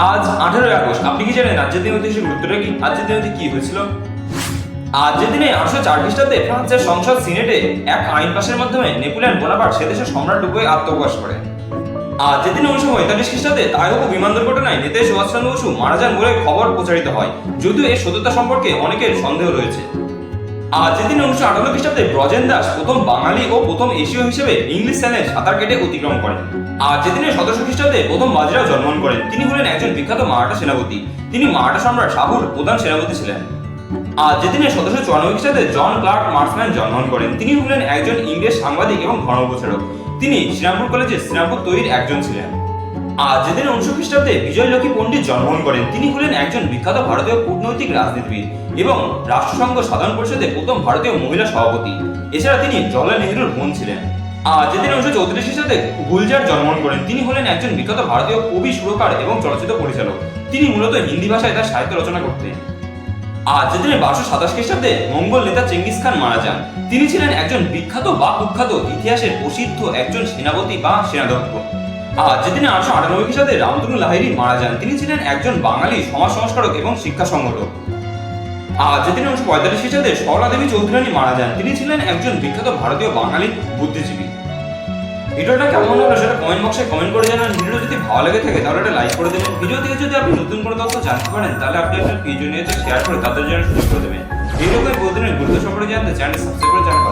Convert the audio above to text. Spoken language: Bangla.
আজ 18ই আগস্ট। আপনি কি জানেন আজকের দিনের ঐতিহাসিক গুরুত্বটা কি? আজকের দিনে কি হয়েছিল? আজকের দিনে 1804 খ্রিস্টাব্দে ফ্রান্সের সংসদ সিনেটে এক আইন পাশের মাধ্যমে নেপোলিয়ন বোনাপার্ট সে দেশের সম্রাট রূপে আত্মপ্রকাশ করে। আজকের দিনে 1945 খ্রিস্টাব্দে তাইওয়াগো বিমান দুর্ঘটনায় নেতাজি সুভাষচন্দ্র বসু মারা যান বলে খবর প্রচারিত হয়, যদিও এর সত্যতা সম্পর্কে অনেকের সন্দেহ রয়েছে। আজকের দিনে 1958 খ্রিস্টাব্দে ব্রজেন দাস প্রথম বাঙালি ও প্রথম এশীয় হিসেবে ইংলিশ চ্যানেল সাঁতার কেটে অতিক্রম করেন। আজকের দিনে 1700 খ্রিস্টাব্দে প্রথম বাজিরাও জন্মগ্রহণ করেন। তিনি হলেন একজন বিখ্যাত মারাঠা সেনাপতি। তিনি মারাঠা সম্রাট শাহুর প্রধান সেনাপতি ছিলেন। আজকের দিনে 1794 খ্রিস্টাব্দে জন ক্লার্ক মার্সম্যান জন্মগ্রহণ করেন। তিনি হলেন একজন ইংরেজ সাংবাদিক এবং ধর্মপ্রচারক। তিনি শ্রীরামপুর কলেজে শ্রীরামপুর তৈরির একজন ছিলেন। আজকের দিনে 1900 খ্রিস্টাব্দে বিজয়লক্ষ্মী পণ্ডিত জন্মগ্রহণ করেন। তিনি হলেন একজন বিখ্যাত ভারতীয় কূটনৈতিক রাজনীতিবিদ এবং রাষ্ট্রসংঘ সাধারণ পরিষদে প্রথম ভারতীয় মহিলা সভাপতি। এছাড়া তিনি জওহরলাল নেহরুর বোন ছিলেন। আজকের দিনে 1934 খ্রিস্টাব্দে গুলজার জন্মগ্রহণ করেন। তিনি হলেন একজন বিখ্যাত ভারতীয় কবি, সুরকার এবং চলচ্চিত্র পরিচালক। তিনি মূলত হিন্দি ভাষায় তার সাহিত্য রচনা করতেন। আজকের দিনে 1227 খ্রিস্টাব্দে মঙ্গল নেতা চেঙ্গিস খান মারা যান। তিনি ছিলেন একজন বিখ্যাত বা কুখ্যাত ইতিহাসের প্রসিদ্ধ একজন সেনাপতি বা সেনাধ্যক্ষ। আজকের দিনে 898 খ্রিস্টাব্দে রামতনু লাহিড়ী মারা যান। তিনি ছিলেন একজন বাঙালি সমাজ সংস্কারক এবং শিক্ষা সংগঠক। আজকের দিনে 1945 খ্রিস্টাব্দে সরলা দেবী চৌধুরানী মারা যান। তিনি ছিলেন একজন বিখ্যাত ভারতীয় বাঙালি বুদ্ধিজীবী। ভিডিওটা কেমন হলো সেটা কমেন্ট বক্সে কমেন্ট করে জানান। ভিডিওটা যদি ভালো লেগে থাকে তাহলে একটা লাইক করে দেবেন। ভিডিও থেকে যদি আপনি নতুন কোনো তথ্য জানতে পারেন তাহলে আপনি আপনার প্রিয়জনদের শেয়ার করে তাদের জন্য সুযোগ করে দেবেন। এইরকম প্রতিদিনের গুরুত্ব সম্পর্কে জানতে চ্যানেল সাবস্ক্রাইব করে চ্যানেল